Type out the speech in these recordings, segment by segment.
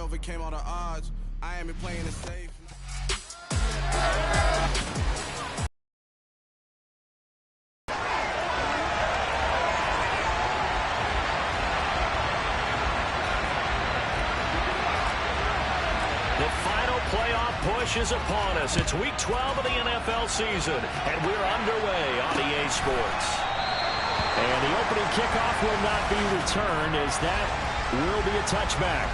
overcame all the odds. I ain't been playing it safe. The final playoff push is upon us. It's week 12 of the NFL season, and we're underway on EA Sports. And the opening kickoff will not be returned, as that will be a touchback.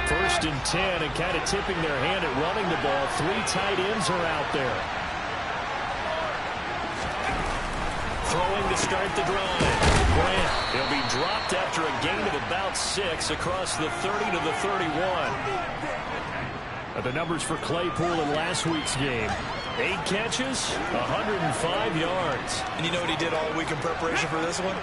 First and 10, and kind of tipping their hand at running the ball. 3 tight ends are out there. Throwing to start the drive. Grant, he'll be dropped after a gain of about 6 across the 30 to the 31. The numbers for Claypool in last week's game. 8 catches, 105 yards. And you know what he did all week in preparation for this one?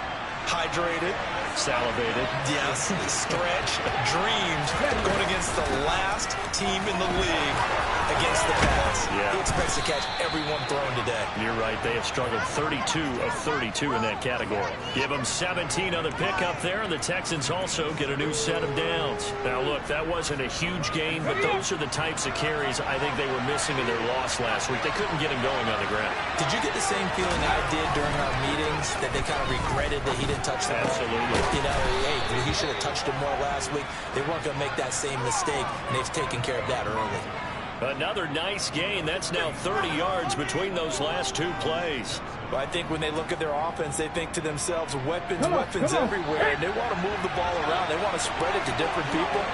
Hydrated. Salivated. Yes. Stretched. Dreamed going against the last team in the league against the pass. Yeah. He expects to catch everyone thrown today. You're right. They have struggled 32 of 32 in that category. Give them 17 on the pickup there, and the Texans also get a new set of downs. Now, look, that wasn't a huge gain, but those are the types of carries I think they were missing in their loss last week. They couldn't get him going on the ground. Did you get the same feeling I did during our meetings, that they kind of regretted that he didn't touch the ball? Absolutely. You know, hey, he should have touched him more last week. They weren't going to make that same mistake, and they've taken care of that early. Another nice gain. That's now 30 yards between those last 2 plays. But I think when they look at their offense, they think to themselves, weapons everywhere. And they want to move the ball around. They want to spread it to different people.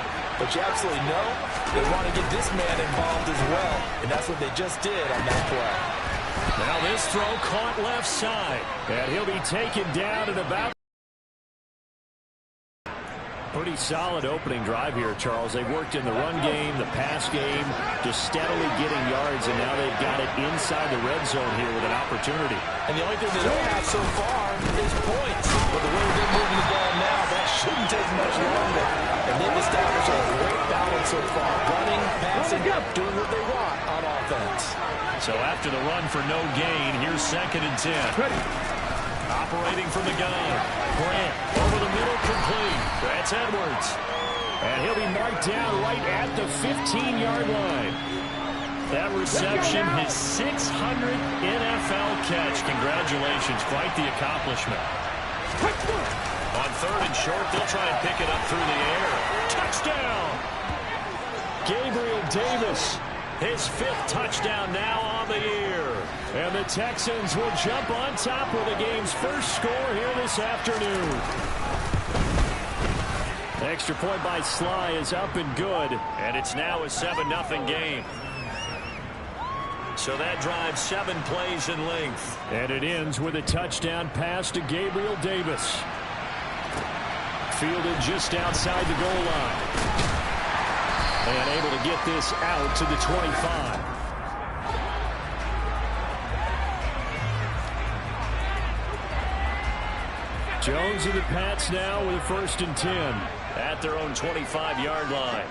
But you absolutely know they want to get this man involved as well. And that's what they just did on that play. Now this throw caught left side. And he'll be taken down at about... Pretty solid opening drive here, Charles. They've worked in the run game, the pass game, just steadily getting yards, and now they've got it inside the red zone here with an opportunity. And the only thing they don't have so far is points. But the way they're moving the ball now, that shouldn't take much longer. And they've established a great balance so far. Running, passing, doing what they want on offense. So after the run for no gain, here's 2nd and 10. Operating from the gun. Grant over the middle, complete. That's Edwards. And he'll be marked down right at the 15-yard line. That reception, his 600th NFL catch. Congratulations. Quite the accomplishment. On 3rd and short, they'll try and pick it up through the air. Touchdown! Gabriel Davis. His 5th touchdown now on the year. And the Texans will jump on top with the game's first score here this afternoon. The extra point by Sly is up and good. And it's now a 7-0 game. So that drives 7 plays in length. And it ends with a touchdown pass to Gabriel Davis. Fielded just outside the goal line. And able to get this out to the 25. Jones and the Pats now with a 1st and 10 at their own 25-yard line.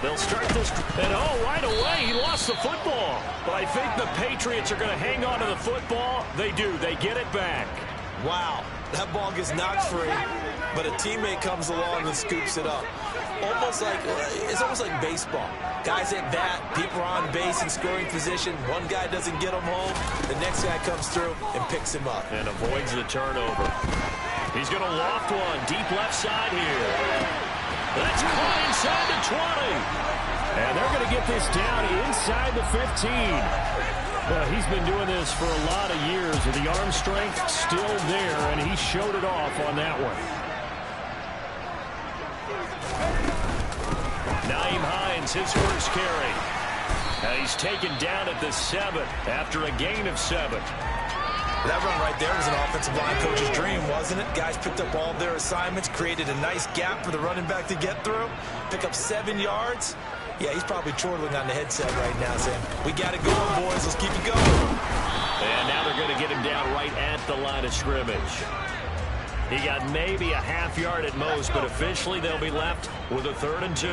They'll start this, and right away he lost the football. But I think the Patriots are going to hang on to the football. They do. They get it back. Wow, that ball gets knocked free, but a teammate comes along and scoops it up. It's almost like baseball. Guys at bat, people are on base in scoring position. One guy doesn't get him home. The next guy comes through and picks him up. And avoids the turnover. He's going to loft one deep left side here. That's caught inside the 20. And they're going to get this down inside the 15. Well, he's been doing this for a lot of years with the arm strength still there, and he showed it off on that one. Nyheim Hines, his first carry. He's taken down at the 7 after a gain of 7. That run right there was an offensive line coach's dream, wasn't it? Guys picked up all their assignments, created a nice gap for the running back to get through, pick up 7 yards. Yeah, he's probably chortling on the headset right now saying, we got it going, boys. Let's keep it going. And now they're going to get him down right at the line of scrimmage. He got maybe a half yard at most, but officially they'll be left with a 3rd and 2.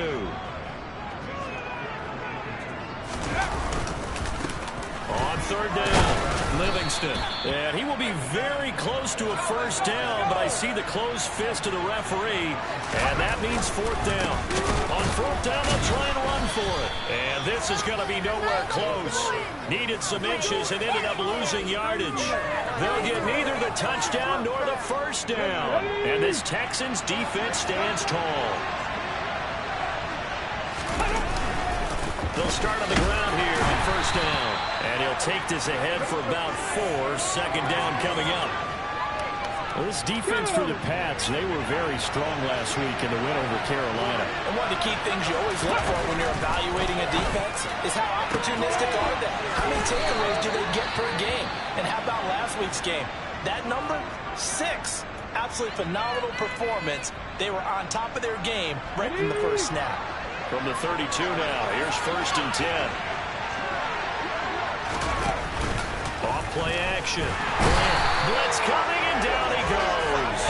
On 3rd down, Livingston. And he will be very close to a first down, but I see the closed fist of the referee, and that means 4th down. On 4th down, they'll try and run for it. And this is going to be nowhere close. Needed some inches and ended up losing yardage. They'll get neither the touchdown nor the first down. And this Texans defense stands tall. They'll start on the ground here on 1st down. And he'll take this ahead for about 4. 2nd down coming up. Well, this defense for the Pats, they were very strong last week in the win over Carolina. And one of the key things you always look for when you're evaluating a defense is how opportunistic are they? How many takeaways do they get per game? And how about last week's game? That number, 6. Absolutely phenomenal performance. They were on top of their game right from the first snap. From the 32 now, here's 1st and 10. Off play action. Blitz coming, and down he goes.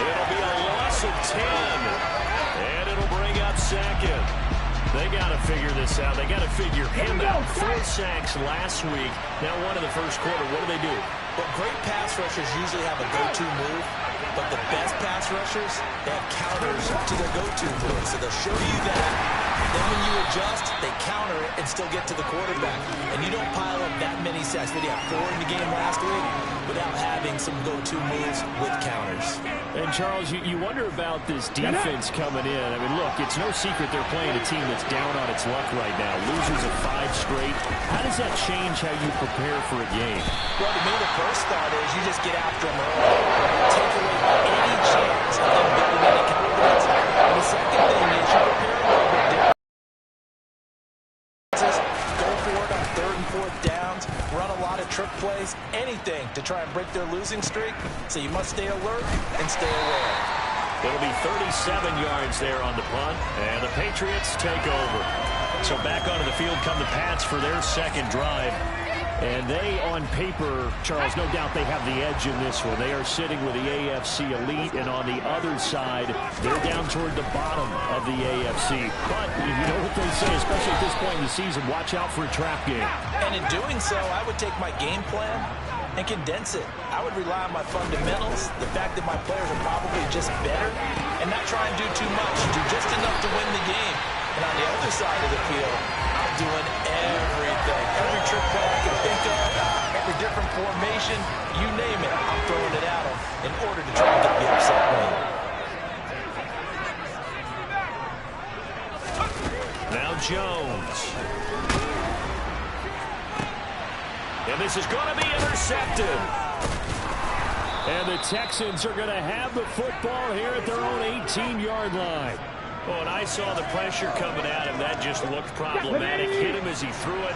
It'll be a loss of 10. And it'll bring up 2nd. They got to figure this out. They got to figure him out. 4 sacks last week. Now 1 in the first quarter. What do? Well, great pass rushers usually have a go-to move, but the best pass rushers, they have counters to their go-to move. So they'll show you that. Then when you adjust, they counter it and still get to the quarterback. And you don't pile up that many sacks. We had 4 in the game last week without having some go-to moves with counters. And, Charles, you wonder about this defense coming in. I mean, look, it's no secret they're playing a team that's down on its luck right now. Losers of 5 straight. How does that change how you prepare for a game? Well, to me, the first thought is you just get after them early. Take away any chance of them building any confidence. And the second thing is you prepare a little bit different. Go for it on 3rd and 4th downs. Run a lot of trick plays. Anything to try and break their losing streak. So you must stay alert and stay aware. It'll be 37 yards there on the punt. And the Patriots take over. So back onto the field come the Pats for their 2nd drive. And they, on paper, Charles, no doubt they have the edge in this one. They are sitting with the AFC elite, and on the other side, they're down toward the bottom of the AFC. But you know what they say, especially at this point in the season, watch out for a trap game. And in doing so, I would take my game plan and condense it. I would rely on my fundamentals, the fact that my players are probably just better, and not try and do too much, do just enough to win the game. And on the other side of the field, I'm doing everything. Every trick play I can think of, every different formation, you name it, I'm throwing it at them in order to try and get the upset win. Now Jones. And this is going to be intercepted. And the Texans are going to have the football here at their own 18-yard line. Oh, and I saw the pressure coming at him. That just looked problematic. Hit him as he threw it,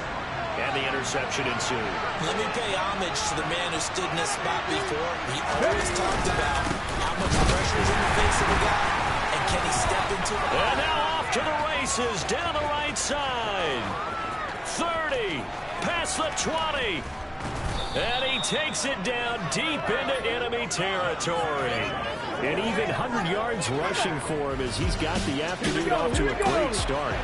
and the interception ensued. Let me pay homage to the man who stood in this spot before. He always talked about how much pressure is in the face of a guy, and can he step into it? And now off to the races, down the right side. 30, past the 20. And he takes it down deep into enemy territory. And even 100 yards rushing for him as he's got the afternoon off to a great start.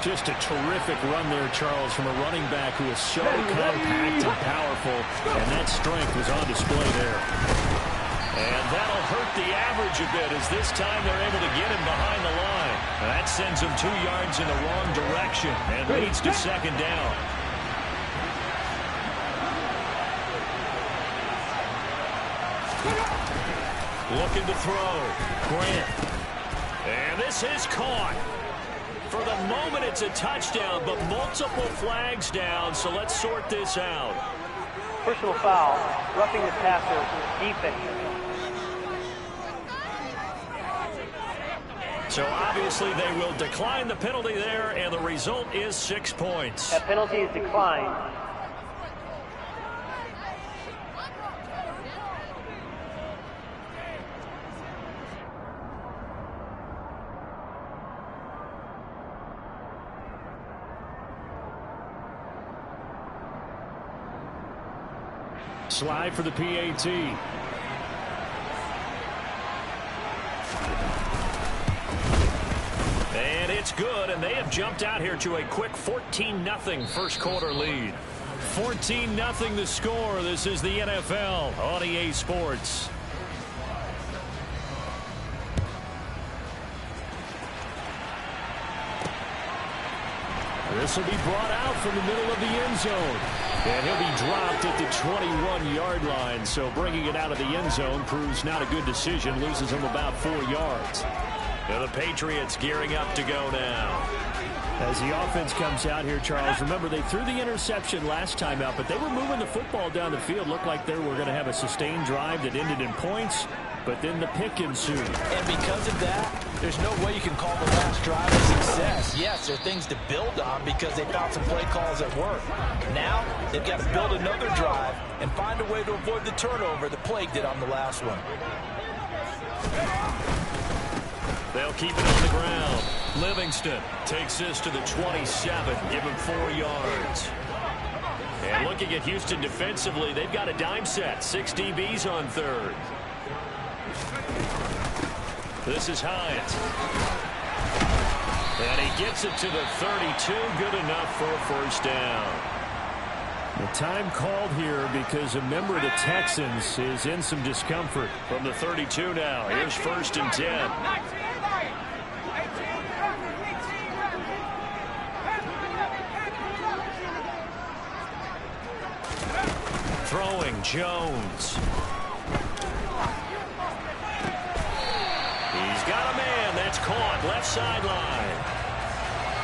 Just a terrific run there, Charles, from a running back who is so compact and powerful. And that strength was on display there. And that'll hurt the average a bit as this time they're able to get him behind the line. And that sends him 2 yards in the wrong direction and leads to 2nd down. Looking to throw. Grant. And this is caught. For the moment, it's a touchdown, but multiple flags down, so let's sort this out. Personal foul, roughing the passer, defense. So obviously they will decline the penalty there, and the result is 6 points. That penalty is declined. Slide for the PAT. And it's good, and they have jumped out here to a quick 14-0 first quarter lead. 14-0 the score. This is the NFL on EA Sports. This will be brought out from the middle of the end zone. And he'll be dropped at the 21-yard line. So bringing it out of the end zone proves not a good decision. Loses him about 4 yards. Now the Patriots gearing up to go now. As the offense comes out here, Charles, remember they threw the interception last time out, but they were moving the football down the field. Looked like they were going to have a sustained drive that ended in points, but then the pick ensued. And because of that, there's no way you can call the last drive a success. Yes, there are things to build on because they found some play calls that work. Now, they've got to build another drive and find a way to avoid the turnover that plagued it on the last one. They'll keep it on the ground. Livingston takes this to the 27, give him 4 yards. And looking at Houston defensively, they've got a dime set. 6 DBs on third. This is Hyatt. And he gets it to the 32. Good enough for a first down. The time called here because a member of the Texans is in some discomfort. From the 32 now. Here's 1st and 10. Throwing Jones. He's got a man. That's caught. Left sideline.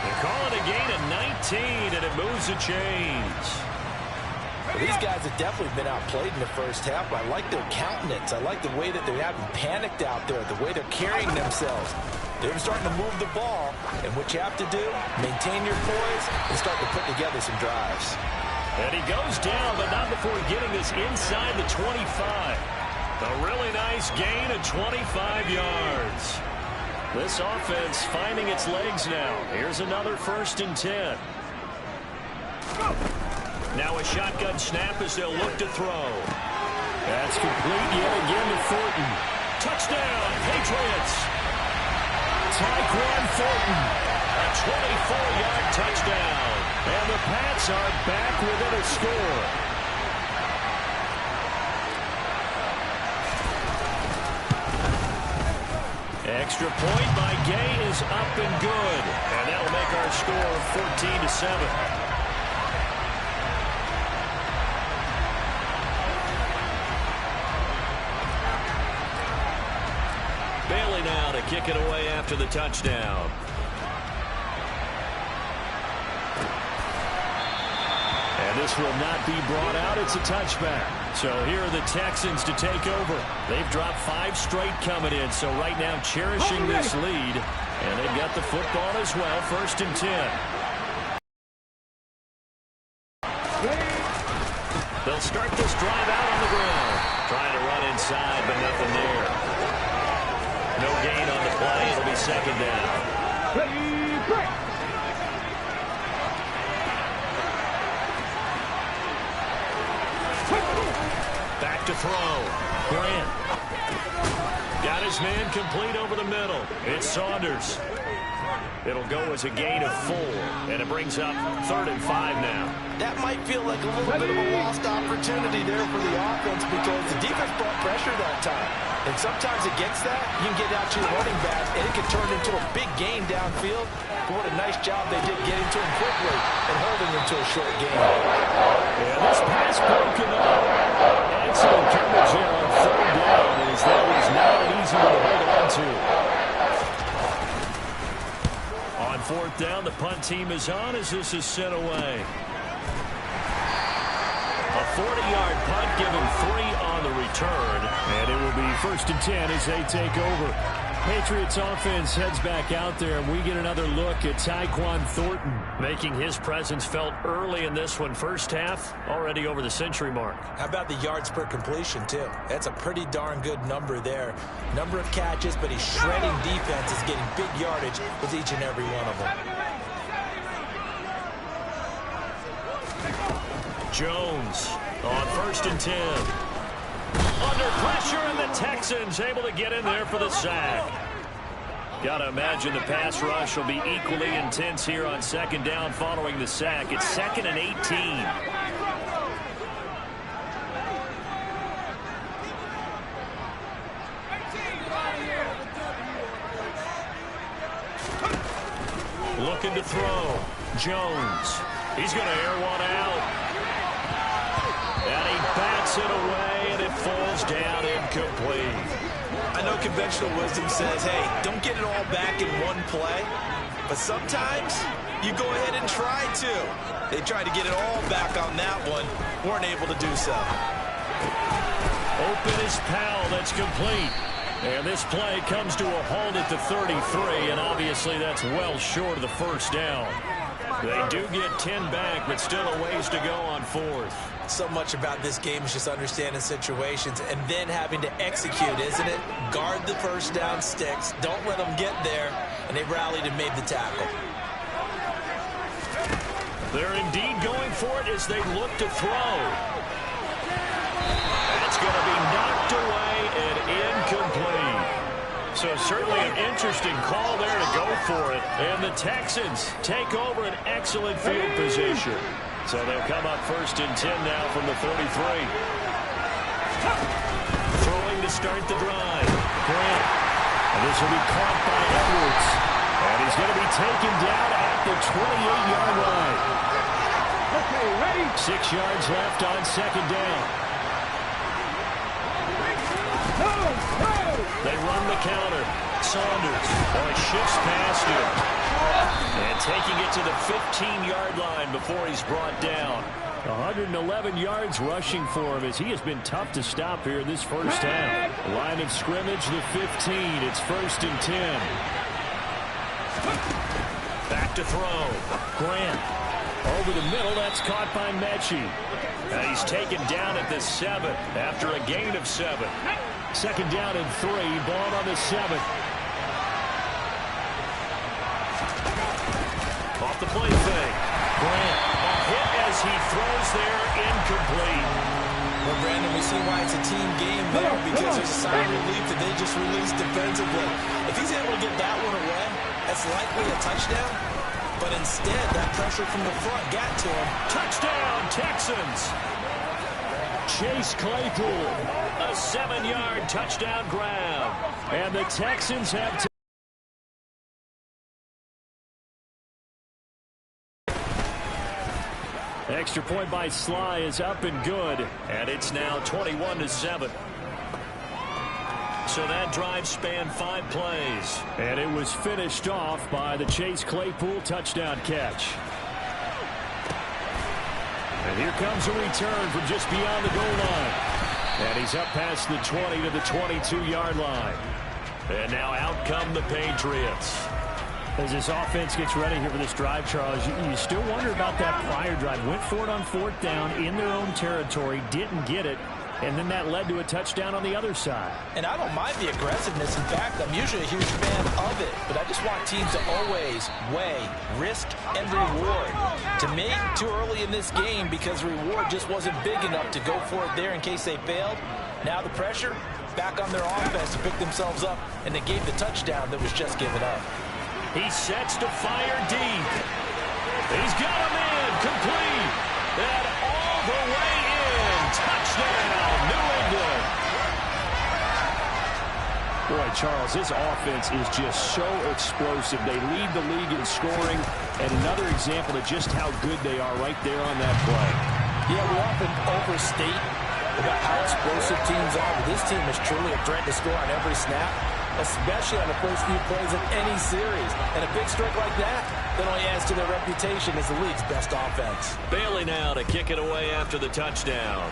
They call it a gain of 19, and it moves the chains. Well, these guys have definitely been outplayed in the first half. I like their countenance. I like the way that they're having panicked out there, the way they're carrying themselves. They're starting to move the ball, and what you have to do, maintain your poise and start to put together some drives. And he goes down, but not before getting this inside the 25. A really nice gain of 25 yards. This offense finding its legs now. Here's another 1st and 10. Now a shotgun snap as they'll look to throw. That's complete yet again to Thornton. Touchdown, Patriots. Tyquan Thornton. A 24-yard touchdown. And the Pats are back within a score. Extra point by Gay is up and good. And that'll make our score 14-7. Bailey now to kick it away after the touchdown. And this will not be brought out. It's a touchback. So here are the Texans to take over. They've dropped 5 straight coming in. So right now cherishing this lead. And they've got the football as well. 1st and 10. They'll start this drive out on the ground. Trying to run inside, but nothing there. No gain on the play. It'll be 2nd down. Back to throw. Grant. Got his man complete over the middle. It's Saunders. It'll go as a gain of 4. And it brings up 3rd and 5 now. That might feel like a little bit of a lost opportunity there for the offense because the defense brought pressure that time. And sometimes against that, you can get out to your running back, and it can turn into a big gain downfield. But what a nice job they did getting to him quickly and holding him to a short gain. And this pass broken up. Excellent coverage there on 3rd down as that was not punt team is on as this is sent away. A 40-yard punt, giving 3 on the return. And it will be 1st and 10 as they take over. Patriots offense heads back out there, and we get another look at Tyquan Thornton, making his presence felt early in this one. First half, already over the century mark. How about the yards per completion, too? That's a pretty darn good number there. Number of catches, but he's shredding defenses, getting big yardage with each and every one of them. Jones on 1st and 10. Under pressure, and the Texans able to get in there for the sack. Got to imagine the pass rush will be equally intense here on 2nd down following the sack. It's 2nd and 18. Looking to throw. Jones. He's going to air one out. And he bats it away, and it falls down incomplete. I know conventional wisdom says, hey, don't get it all back in one play. But sometimes you go ahead and try to. They tried to get it all back on that one. Weren't able to do so. Open is Powell. That's complete. And this play comes to a halt at the 33, and obviously that's well short of the 1st down. They do get 10 back, but still a ways to go on 4th. So much about this game is just understanding situations and then having to execute, isn't it? Guard the 1st down sticks. Don't let them get there. And they rallied and made the tackle. They're indeed going for it as they look to throw. That's going to be knocked away and incomplete. So certainly an interesting call there to go for it. And the Texans take over an excellent field position. So they'll come up 1st and 10 now from the 33. Throwing to start the drive. Grant. And this will be caught by Edwards. And he's going to be taken down at the 28-yard line. Okay, ready? 6 yards left on 2nd down. They run the counter. Saunders. Oh, it shifts past him. And taking it to the 15-yard line before he's brought down. 111 yards rushing for him as he has been tough to stop here in this 1st half. Line of scrimmage, the 15. It's 1st and 10. Back to throw. Grant. Over the middle, that's caught by Mechie. And he's taken down at the 7 after a gain of 7. 2nd down and 3, ball on the 7. Off the play fake. Grant, a hit as he throws there, incomplete. Well, Brandon, we see why it's a team game there because there's a sign of relief that they just released defensively. If he's able to get that one away, that's likely a touchdown. But instead, that pressure from the front got to him. Touchdown, Texans. Chase Claypool, a 7-yard touchdown grab. And the Texans have extra point by Sly is up and good. And it's now 21-7. So that drive spanned 5 plays. And it was finished off by the Chase Claypool touchdown catch. And here comes a return from just beyond the goal line. And he's up past the 20 to the 22-yard line. And now out come the Patriots. As this offense gets ready here for this drive, Charles, you still wonder about that prior drive. Went for it on 4th down in their own territory, didn't get it, and then that led to a touchdown on the other side. And I don't mind the aggressiveness. In fact, I'm usually a huge fan of it. But I just want teams to always weigh risk and reward. To me, too early in this game because reward just wasn't big enough to go for it there in case they failed. Now the pressure back on their offense to pick themselves up, and they gave the touchdown that was just given up. He sets to fire deep. He's got him in, complete, and all the way in. Touchdown, New England. Boy, Charles, this offense is just so explosive. They lead the league in scoring, and another example of just how good they are right there on that play. Yeah, we often overstate about how explosive teams are, but this team is truly a threat to score on every snap, especially on the first few plays of any series. And a big strike like that, that only adds to their reputation as the league's best offense. Bailey now to kick it away after the touchdown.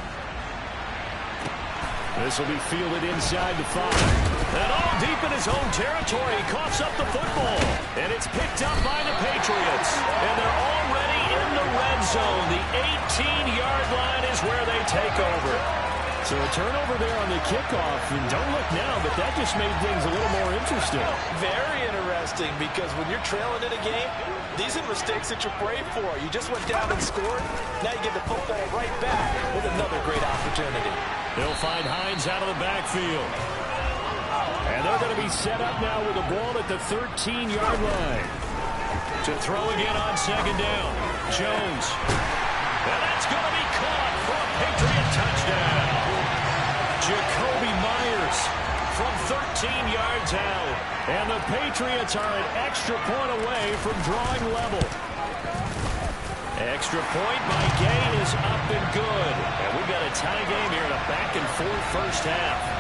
This will be fielded inside the 5. And all deep in his own territory, he coughs up the football. And it's picked up by the Patriots. And they're already in the red zone. The 18-yard line is where they take over. So a turnover there on the kickoff. And don't look now, but that just made things a little more interesting. Very interesting, because when you're trailing in a game, these are mistakes that you pray for. You just went down and scored. Now you get the football right back with another great opportunity. They'll find Hines out of the backfield. And they're going to be set up now with the ball at the 13-yard line. To throw again on second down. Jones. And that's going to be caught for a Patriot touchdown. Jacoby Myers from 13 yards out. And the Patriots are an extra point away from drawing level. Extra point by Gay is up and good. And we've got a tie game here in a back-and-forth first half.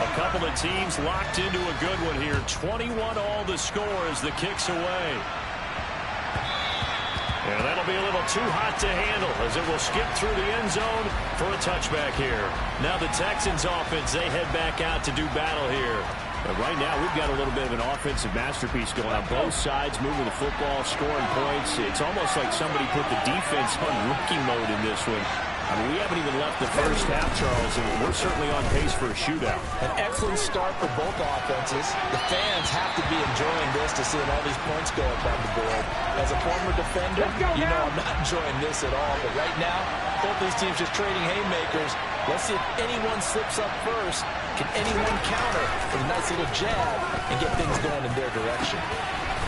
A couple of teams locked into a good one here. 21 all the score as the kick's away. And that'll be a little too hot to handle as it will skip through the end zone for a touchback here. Now the Texans offense, they head back out to do battle here. But right now we've got a little bit of an offensive masterpiece going on. Both sides moving the football, scoring points. It's almost like somebody put the defense on rookie mode in this one. I mean, we haven't even left the first half, Charles, and we're certainly on pace for a shootout. An excellent start for both offenses. The fans have to be enjoying this to seeing all these points go up on the board. As a former defender, you know I'm not enjoying this at all. But right now, both these teams just trading haymakers. Let's see if anyone slips up first. Can anyone counter with a nice little jab and get things going in their direction?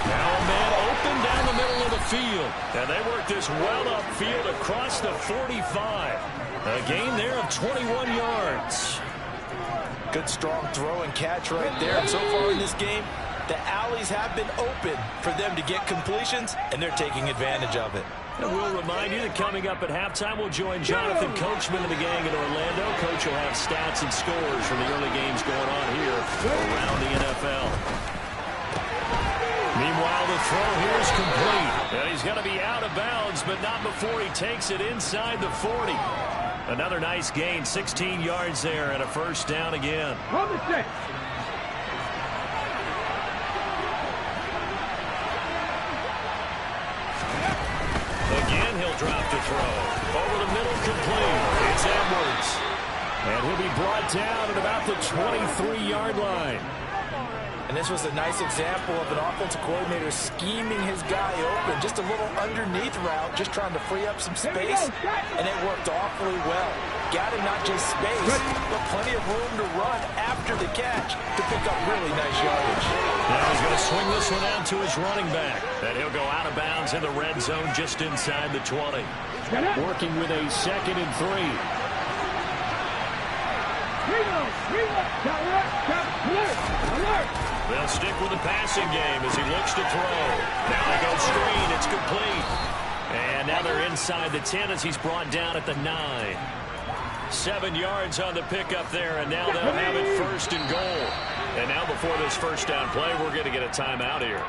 Now a man open down the middle of the field. And they work this well upfield across the 45. A gain there of 21 yards. Good strong throw and catch right there. And so far in this game, the alleys have been open for them to get completions, and they're taking advantage of it. And we'll remind you that coming up at halftime, we'll join Jonathan Coachman and the gang in Orlando. Coach will have stats and scores from the early games going on here around the NFL. Meanwhile, the throw here is complete. And he's going to be out of bounds, but not before he takes it inside the 40. Another nice gain, 16 yards there, and a first down again. Again, he'll drop to throw. Over the middle, complete. It's Edwards. And he'll be brought down at about the 23-yard line. And this was a nice example of an offensive coordinator scheming his guy open. Just a little underneath route, just trying to free up some space. And it worked awfully well. Got him not just space, but plenty of room to run after the catch to pick up really nice yardage. Now he's going to swing this one out to his running back. And he'll go out of bounds in the red zone just inside the 20. Working with a 2nd and 3. They'll stick with the passing game as he looks to throw. Now they go screen. It's complete. And now they're inside the 10 as he's brought down at the 9. 7 yards on the pickup there, and now they'll have it 1st and goal. And now before this first down play, we're going to get a timeout here,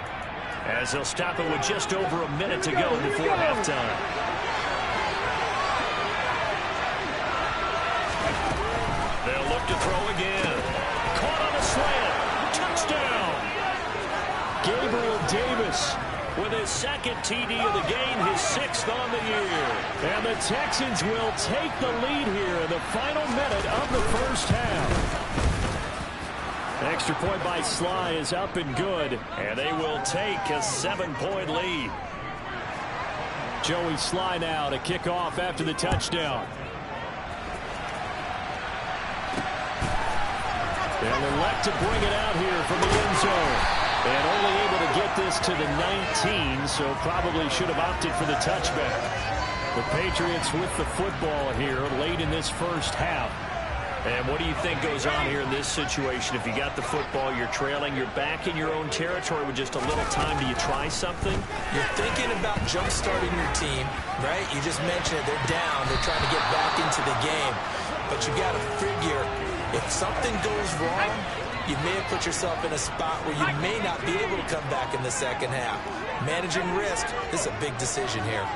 as they'll stop it with just over a minute to go before halftime. They'll look to throw again. Caught on a slant. Touchdown. Gabriel Davis with his 2nd TD of the game, his 6th on the year. And the Texans will take the lead here in the final minute of the first half. Extra point by Sly is up and good, and they will take a 7-point lead. Joey Sly now to kick off after the touchdown. They'll elect to bring it out here from the end zone. And only able to get this to the 19, so probably should have opted for the touchback. The Patriots with the football here late in this first half. And what do you think goes on here in this situation? If you got the football, you're trailing, you're back in your own territory with just a little time. Do you try something? You're thinking about jump-starting your team, right? You just mentioned it. They're down. They're trying to get back into the game. but you got to figure if something goes wrong, you may have put yourself in a spot where you may not be able to come back in the second half. Managing risk, this is a big decision here.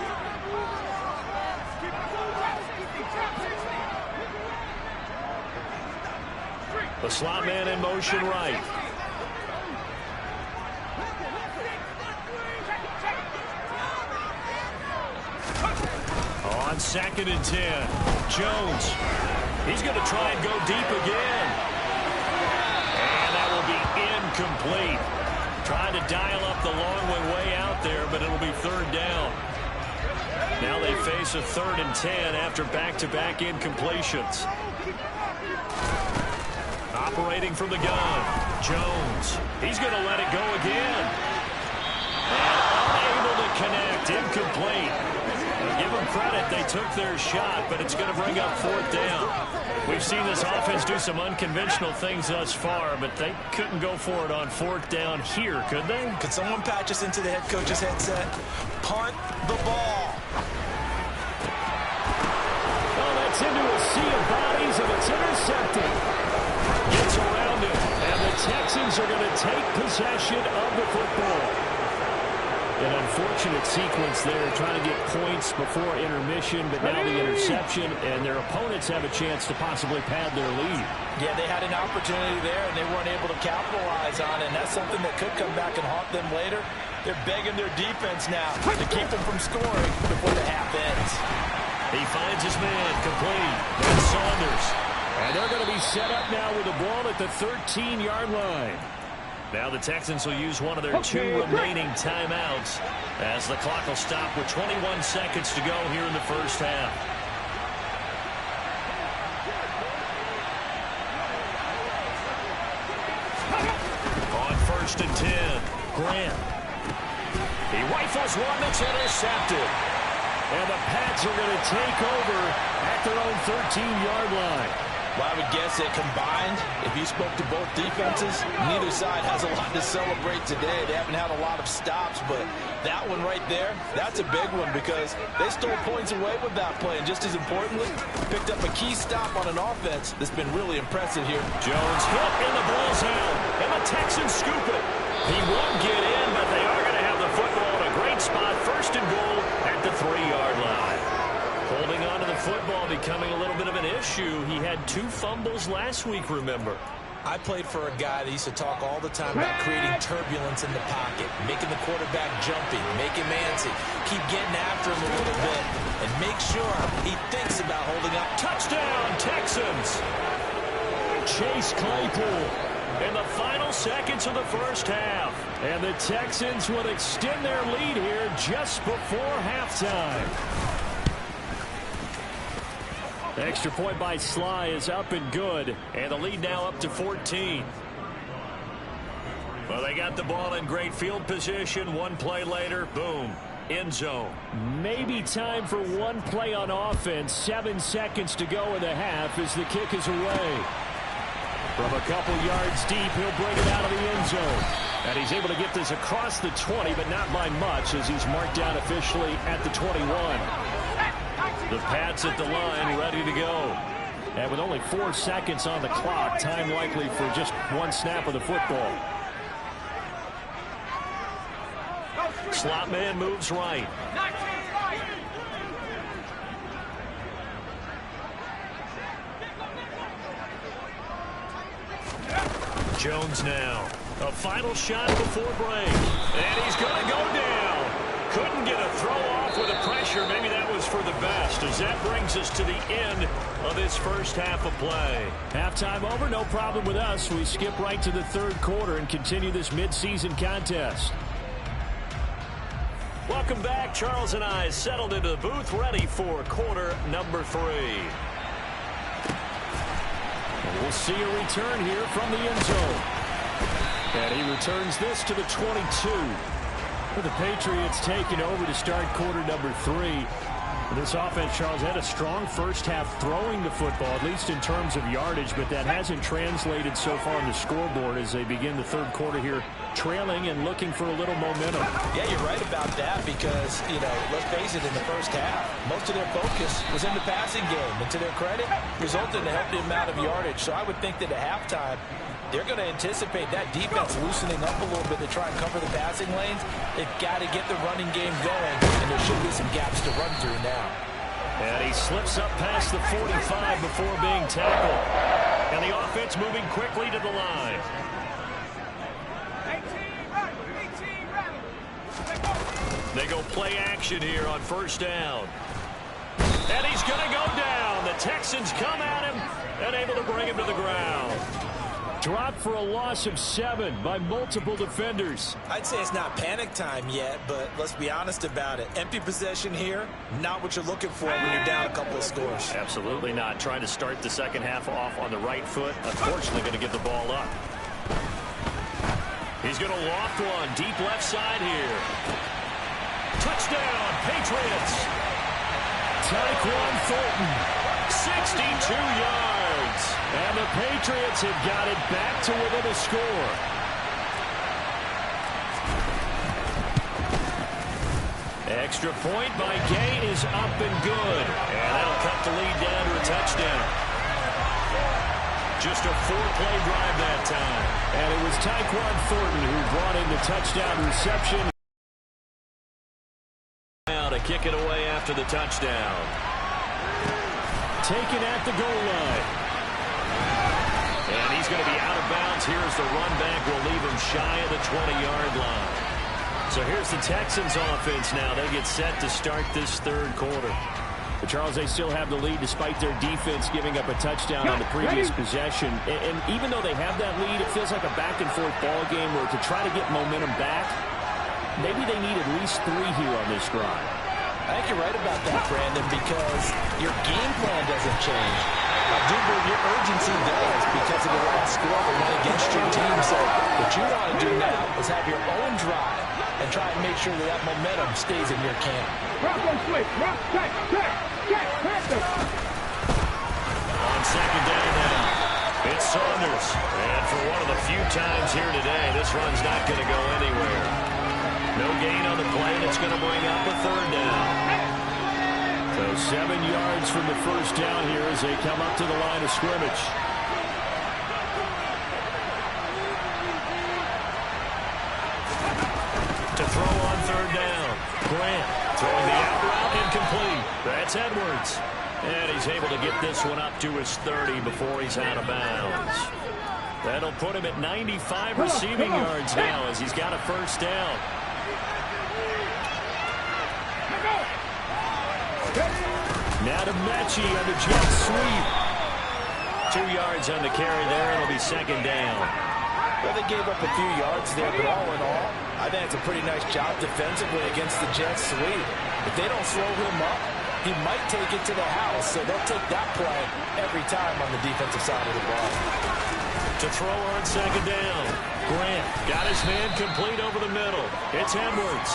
The slot man in motion right. On 2nd and 10, Jones. He's going to try and go deep again. And that will be incomplete. Trying to dial up the long way out there, but it'll be 3rd down. Now they face a 3rd and 10 after back-to-back incompletions. Operating from the gun, Jones. He's going to let it go again. And unable to connect, incomplete. Give them credit, they took their shot, but it's going to bring up 4th down. We've seen this offense do some unconventional things thus far, but they couldn't go for it on 4th down here, could they? Could someone patch us into the head coach's headset? Punt the ball. Oh, that's into a sea of bodies, and it's intercepted. Gets around it, and the Texans are going to take possession of the football. An unfortunate sequence there, trying to get points before intermission, but now the interception, and their opponents have a chance to possibly pad their lead. Yeah, they had an opportunity there, and they weren't able to capitalize on it, and that's something that could come back and haunt them later. They're begging their defense now to keep them from scoring before the half ends. He finds his man, complete. That's Saunders. And they're going to be set up now with the ball at the 13-yard line. Now the Texans will use one of their 2 remaining timeouts as the clock will stop with 21 seconds to go here in the first half. On 1st and 10, Grant. He rifles one that's intercepted. And the Pats are going to take over at their own 13-yard line. Well, I would guess that combined, if you spoke to both defenses, neither side has a lot to celebrate today. They haven't had a lot of stops, but that one right there, that's a big one because they stole points away with that play. And just as importantly, picked up a key stop on an offense that's been really impressive here. Jones hit and the ball's out. And the Texans scoop it. He won't get in, but they are going to have the football in a great spot. 1st and goal at the 3-yard line. Holding on to the football becoming a little bit of an issue. He had 2 fumbles last week, remember. I played for a guy that used to talk all the time about creating turbulence in the pocket, making the quarterback jumpy, make him antsy, keep getting after him a little bit, and make sure he thinks about holding up. Touchdown, Texans! Chase Claypool in the final seconds of the first half. And the Texans will extend their lead here just before halftime. The extra point by Sly is up and good, and the lead now up to 14. Well, they got the ball in great field position. 1 play later, boom, end zone. Maybe time for 1 play on offense. 7 seconds to go in the half as the kick is away. From a couple yards deep, he'll bring it out of the end zone. And he's able to get this across the 20, but not by much as he's marked down officially at the 21. The Pats at the line, ready to go. And with only 4 seconds on the clock, time likely for just 1 snap of the football. Slot man moves right. Jones now. A final shot before break. And he's going to go down. Couldn't get a throw off with the pressure. Maybe that was for the best, as that brings us to the end of this first half of play. Halftime over, no problem with us. We skip right to the 3rd quarter and continue this midseason contest. Welcome back. Charles and I settled into the booth, ready for quarter number 3. And we'll see a return here from the end zone. And he returns this to the 22. The Patriots taking over to start quarter number 3. This offense, Charles, had a strong first half throwing the football, at least in terms of yardage, but that hasn't translated so far on the scoreboard as they begin the third quarter here, trailing and looking for a little momentum. Yeah, you're right about that because, let's face it, in the first half, most of their focus was in the passing game. And to their credit, resulted in a healthy amount of yardage. So I would think that at halftime, they're going to anticipate that defense loosening up a little bit to try and cover the passing lanes. They've got to get the running game going, and there should be some gaps to run through now. And he slips up past the 45 before being tackled. And the offense moving quickly to the line. They go play action here on first down. And he's going to go down. The Texans come at him and able to bring him to the ground. Dropped for a loss of 7 by multiple defenders. I'd say it's not panic time yet, but let's be honest about it. Empty possession here, not what you're looking for when you're down a couple of scores. Absolutely not. Trying to start the second half off on the right foot. Unfortunately, going to give the ball up. He's going to loft one. Deep left side here. Touchdown, Patriots. Tyquan Thornton, 62 yards. And the Patriots have got it back to within a score. Extra point by Gay is up and good. And that'll cut the lead down to a touchdown. Just a 4-play drive that time. And it was Tyquan Thornton who brought in the touchdown reception. Now to kick it away after the touchdown. Taken at the goal line. And he's going to be out of bounds here as the run back will leave him shy of the 20-yard line. So here's the Texans offense now. They get set to start this third quarter. But Charles, they still have the lead despite their defense giving up a touchdown on the previous possession. And even though they have that lead, it feels like a back-and-forth ball game where to try to get momentum back, maybe they need at least 3 here on this drive. I think you're right about that, Brandon, because your game plan doesn't change. I do believe your urgency does because of the last score that went against your team. So what you want to do now is have your own drive and try and make sure that that momentum stays in your camp. On second down now, it's Saunders. And for one of the few times here today, this run's not going to go anywhere. No gain on the play, and it's going to bring up a third down. So 7 yards from the first down here as they come up to the line of scrimmage. To throw on third down. Grant throwing the out route incomplete. That's Edwards. And he's able to get this one up to his 30 before he's out of bounds. That'll put him at 95 receiving yards now as he's got a first down. Now to Mechie on the jet sweep. 2 yards on the carry there. It'll be second down. Well, they gave up a few yards there, but all in all, I think it's a pretty nice job defensively against the jet sweep. If they don't slow him up, he might take it to the house, so they'll take that play every time on the defensive side of the ball. To throw on second down. Grant got his man complete over the middle. It's Edwards.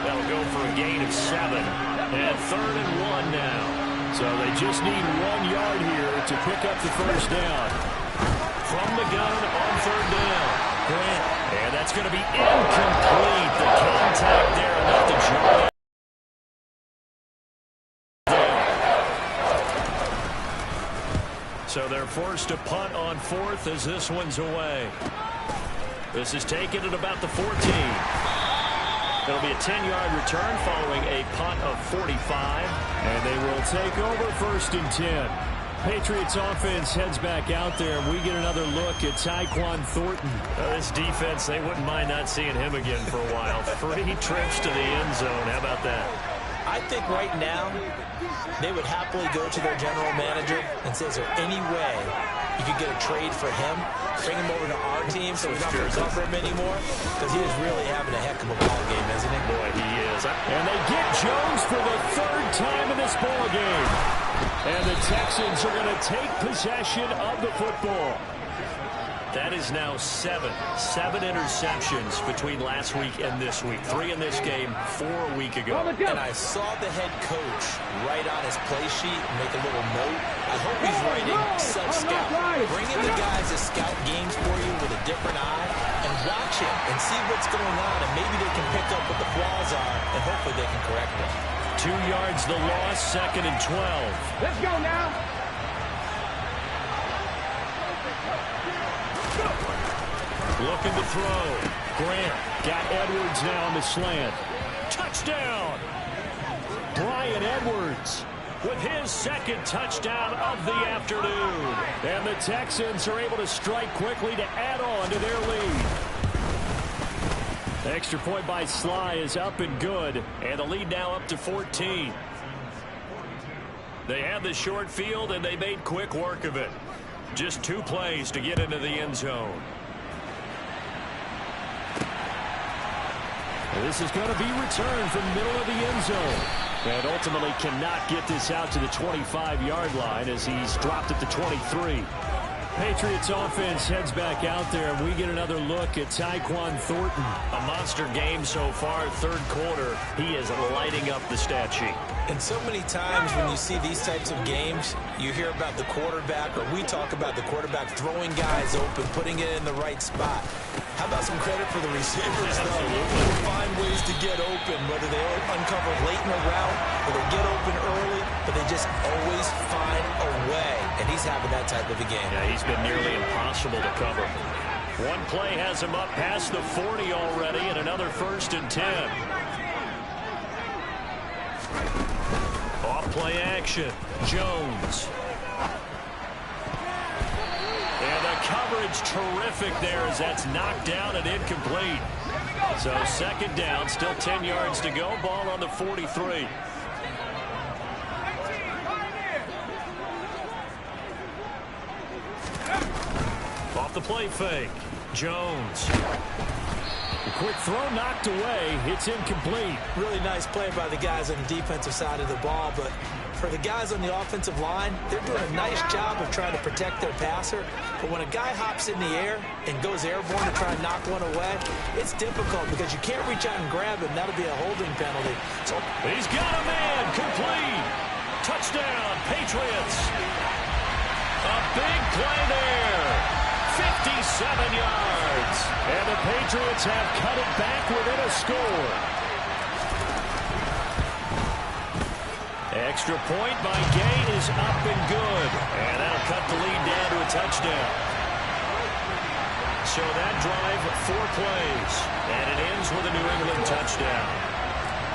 That'll go for a gain of 7. And 3rd and 1 now. So they just need 1 yard here to pick up the first down. From the gun on third down. Grant. And that's going to be incomplete. The contact there enough to draw. So they're forced to punt on 4th as this one's away. This is taken at about the 14. It'll be a 10-yard return following a punt of 45. And they will take over 1st and 10. Patriots offense heads back out there, and we get another look at Tyquan Thornton. This defense, they wouldn't mind not seeing him again for a while. 3 trips to the end zone. How about that? I think right now they would happily go to their general manager and say, is there any way you could get a trade for him, bring him over to our team so we don't have to cover him anymore? Because he is really having a heck of a ball game, isn't he? Boy, he is. And they get Jones for the 3rd time in this ball game. And the Texans are going to take possession of the football. That is now seven interceptions between last week and this week. 3 in this game, 4 a week ago. And I saw the head coach write on his play sheet, make a little note. I hope he's writing self-scout. Bring in the guys to scout games for you with a different eye and watch him and see what's going on, and maybe they can pick up what the flaws are, and hopefully they can correct them. 2 yards the loss, 2nd and 12. Let's go now. Looking to throw. Grant got Edwards now on the slant. Touchdown! Brian Edwards with his 2nd touchdown of the afternoon. And the Texans are able to strike quickly to add on to their lead. The extra point by Sly is up and good. And the lead now up to 14. They had the short field, and they made quick work of it. Just 2 plays to get into the end zone. This is going to be returned from the middle of the end zone. And ultimately cannot get this out to the 25-yard line as he's dropped at the 23. Patriots offense heads back out there, and we get another look at Tyquan Thornton. A monster game so far, 3rd quarter. He is lighting up the stat sheet. And so many times when you see these types of games, you hear about the quarterback, or we talk about the quarterback throwing guys open, putting it in the right spot. How about some credit for the receivers, though? They find ways to get open, whether they uncover late in the route or they get open early, but they just always find a way. And he's having that type of a game. Yeah, he's been nearly impossible to cover. One play has him up past the 40 already, and another 1st and 10. Off-play action. Jones. And the coverage terrific there as that's knocked down and incomplete. So 2nd down, still 10 yards to go. Ball on the 43. Off the play fake. Jones. The quick throw knocked away. It's incomplete. Really nice play by the guys on the defensive side of the ball, but for the guys on the offensive line, they're doing a nice job of trying to protect their passer. But when a guy hops in the air and goes airborne to try and knock one away, it's difficult because you can't reach out and grab him. That'll be a holding penalty. So he's got a man. Complete. Touchdown, Patriots. A big play there. 57 yards. And the Patriots have cut it back within a score. Extra point by Gay is up and good. And that'll cut the lead down to a touchdown. So that drive, 4 plays. And it ends with a New England touchdown.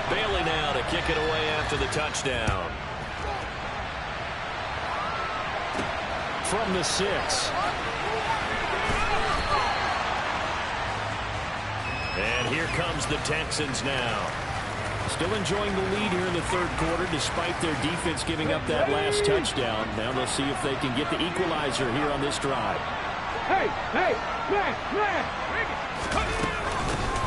Bailey now to kick it away after the touchdown. From the 6. And here comes the Texans now. Still enjoying the lead here in the 3rd quarter despite their defense giving up that last touchdown. Now they'll see if they can get the equalizer here on this drive. Hey, man.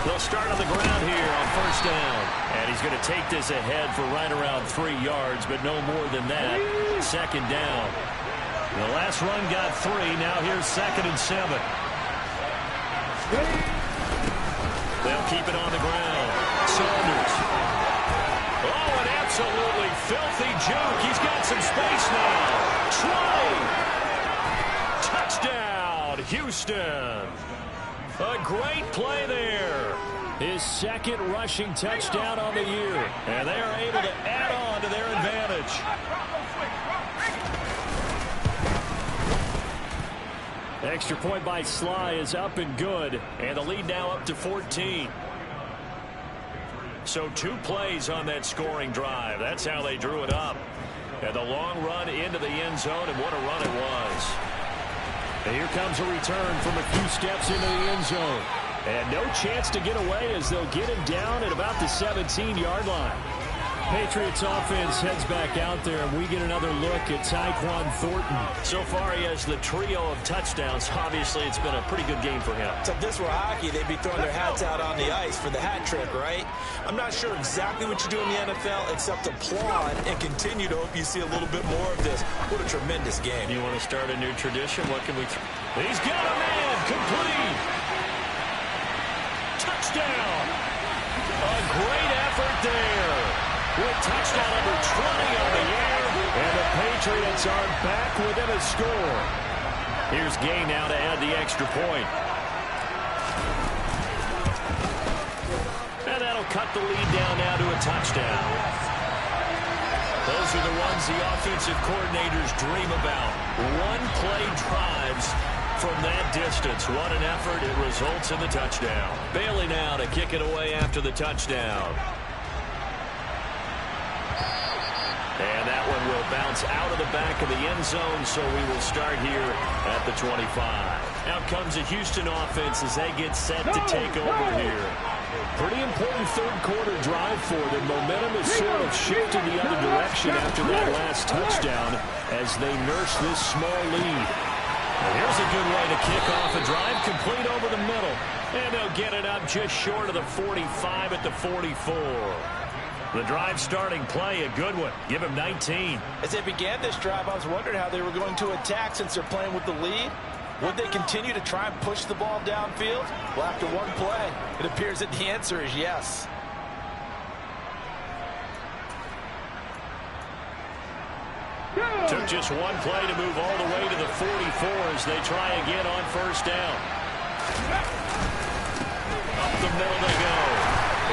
They'll start on the ground here on 1st down. And he's going to take this ahead for right around 3 yards, but no more than that. 2nd down. The last run got 3. Now here's 2nd and 7. They'll keep it on the ground. Saunders. Oh, an absolutely filthy juke. He's got some space now. Troy. Touchdown, Houston. A great play there. His 2nd rushing touchdown on the year. And they are able to add on to their advantage. Extra point by Sly is up and good. And the lead now up to 14. So 2 plays on that scoring drive. That's how they drew it up. And the long run into the end zone, and what a run it was. And here comes a return from a few steps into the end zone. And no chance to get away as they'll get him down at about the 17-yard line. Patriots offense heads back out there, and we get another look at Tyquan Thornton. So far, he has the trio of touchdowns. Obviously, it's been a pretty good game for him. So if this were hockey, they'd be throwing their hats out on the ice for the hat trick, right? I'm not sure exactly what you do in the NFL, except applaud and continue to hope you see a little bit more of this. What a tremendous game. You want to start a new tradition? What can we... He's got a man complete. Touchdown. A great effort there. With touchdown number 20 on the air. And the Patriots are back within a score. Here's Gay now to add the extra point. And that'll cut the lead down now to a touchdown. Those are the ones the offensive coordinators dream about. One-play drives from that distance. What an effort. It results in the touchdown. Bailey now to kick it away after the touchdown. And that one will bounce out of the back of the end zone, so we will start here at the 25. Out comes the Houston offense as they get set to take over here. Pretty important third-quarter drive for them. Momentum has sort of shifted the other direction after that last touchdown as they nurse this small lead. And here's a good way to kick off a drive, complete over the middle. And they'll get it up just short of the 45 at the 44. The drive starting play, a good one. Give him 19. As they began this drive, I was wondering how they were going to attack since they're playing with the lead. Would they continue to try and push the ball downfield? Well, after one play, it appears that the answer is yes. Took just one play to move all the way to the 44 as they try again on first down. Up the middle they go.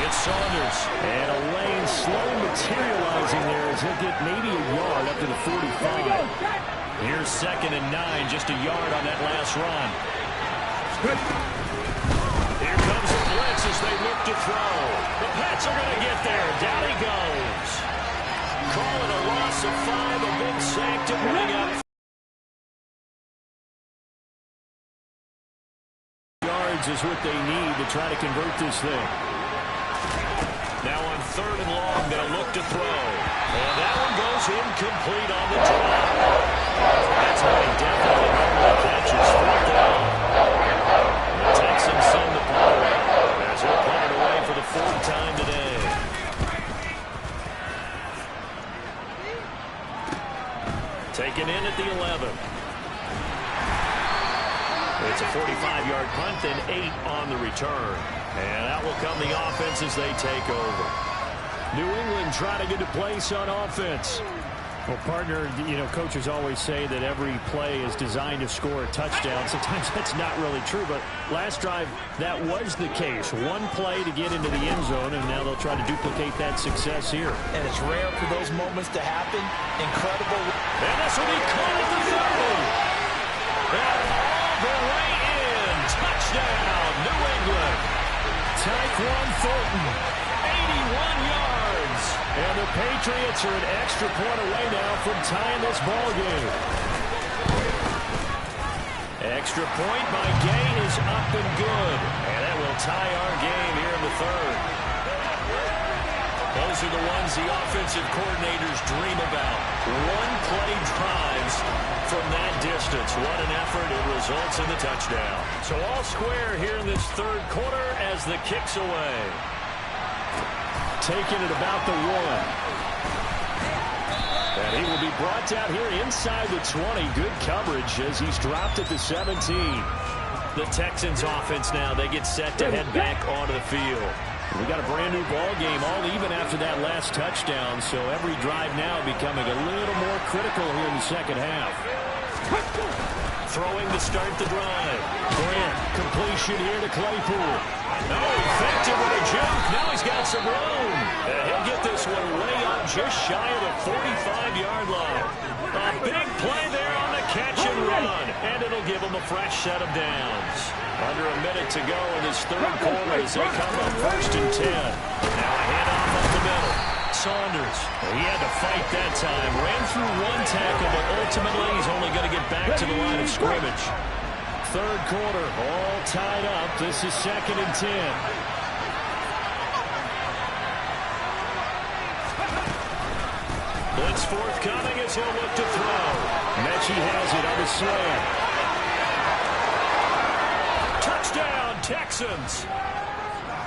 It's Saunders. And a lane slow materializing there as he'll get maybe a yard up to the 45. Here's 2nd and 9, just a yard on that last run. Here comes the blitz as they look to throw. The Pats are going to get there. Down he goes. Call it a loss of 5, a big sack to bring up. Yards is what they need to try to convert this thing. Now on 3rd and long, they'll look to throw. And that one goes incomplete on the drive. That's how he definitely normally catches 4th down. The Texans send the ball as they're playing away for the 4th time today. Taken in at the 11. It's a 45-yard punt, then 8 on the return. And out will come the offense as they take over. New England trying to get a place on offense. Well, partner, you know, coaches always say that every play is designed to score a touchdown. Sometimes that's not really true, but last drive, that was the case. One play to get into the end zone, and now they'll try to duplicate that success here. And it's rare for those moments to happen. Incredible. And this will be caught at the 30. And all the way in. Touchdown, New England. Tyquan Thornton, 81 yards. And the Patriots are an extra point away now from tying this ball game. Extra point by Gay is up and good. And that will tie our game here in the 3rd. Those are the ones the offensive coordinators dream about. One-play drives from that distance. What an effort. It results in the touchdown. So all square here in this 3rd quarter as the kick's away. Taking it about the 1. And he will be brought down here inside the 20. Good coverage as he's dropped at the 17. The Texans offense now, they get set to head back onto the field. We got a brand new ball game, all even after that last touchdown, so every drive now becoming a little more critical here in the 2nd half. Throwing to start the drive. Grant, completion here to Claypool. No, effective with a jump. Now he's got some room. And he'll get this one way up just shy of the 45-yard line. A big play there on the catch and run. And it'll give him a fresh set of downs. Under a minute to go in this 3rd quarter as they come up 1st and 10. Now a handoff up the middle. Saunders, he had to fight that time. Ran through one tackle, but ultimately he's only going to get back to the line of scrimmage. 3rd quarter, all tied up. This is 2nd and 10. Blitz forthcoming as he'll look to throw. Mechie has it on the slant. Touchdown, Texans.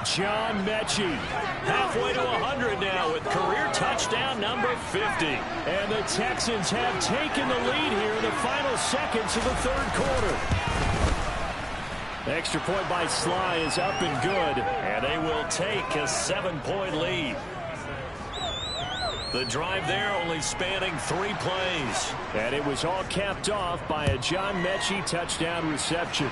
John Mechie. Halfway to 100 now with career touchdown number 50. And the Texans have taken the lead here in the final seconds of the 3rd quarter. Extra point by Sly is up and good. And they will take a 7-point lead. The drive there only spanning 3 plays. And it was all capped off by a John Mechie touchdown reception.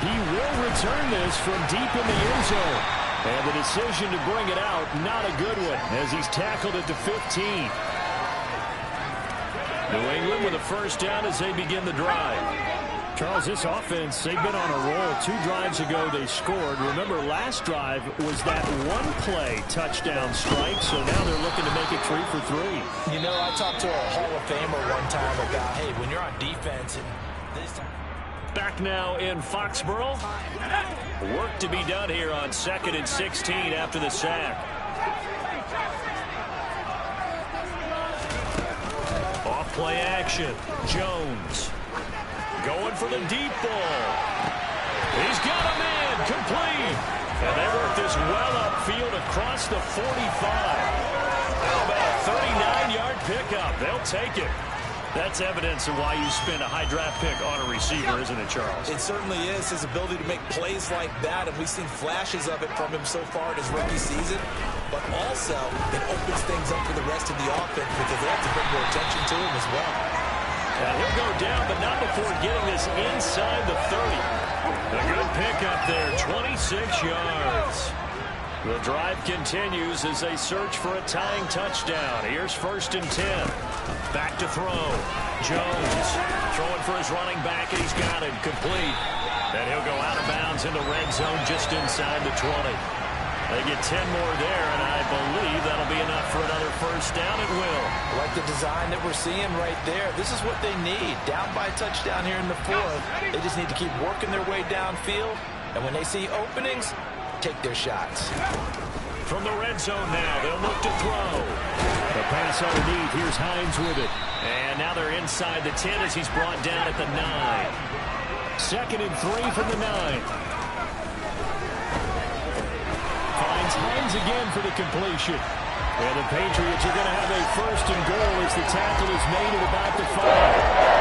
He will return this from deep in the end zone. And the decision to bring it out, not a good one, as he's tackled it to 15. New England with a first down as they begin the drive. Charles, this offense, they've been on a roll. 2 drives ago they scored. Remember, last drive was that one-play touchdown strike, so now they're looking to make it 3 for 3. You know, I talked to a Hall of Famer one time about, hey, when you're on defense, and this time. Back now in Foxborough. Work to be done here on 2nd and 16 after the sack. Off-play action. Jones. Going for the deep ball. He's got a man complete. And they work this well upfield across the 45. How about a 39-yard pickup? They'll take it. That's evidence of why you spend a high draft pick on a receiver, isn't it, Charles? It certainly is. His ability to make plays like that, and we've seen flashes of it from him so far in his rookie season. But also, it opens things up for the rest of the offense because they have to bring more attention to him as well. And he'll go down, but not before getting this inside the 30. A good pickup there, 26 yards. The drive continues as they search for a tying touchdown. Here's 1st and 10. Back to throw. Jones throwing for his running back, and he's got it complete. And he'll go out of bounds in the red zone just inside the 20. They get 10 more there, and I believe that'll be enough for another first down. It will. Like the design that we're seeing right there. This is what they need. Down by a touchdown here in the 4th. They just need to keep working their way downfield. And when they see openings, take their shots. From the red zone now, they'll look to throw. The pass underneath. Here's Hines with it. And now they're inside the 10 as he's brought down at the 9. 2nd and 3 from the 9. Finds Hines again for the completion. And the Patriots are going to have a 1st and goal as the tackle is made at about the 5.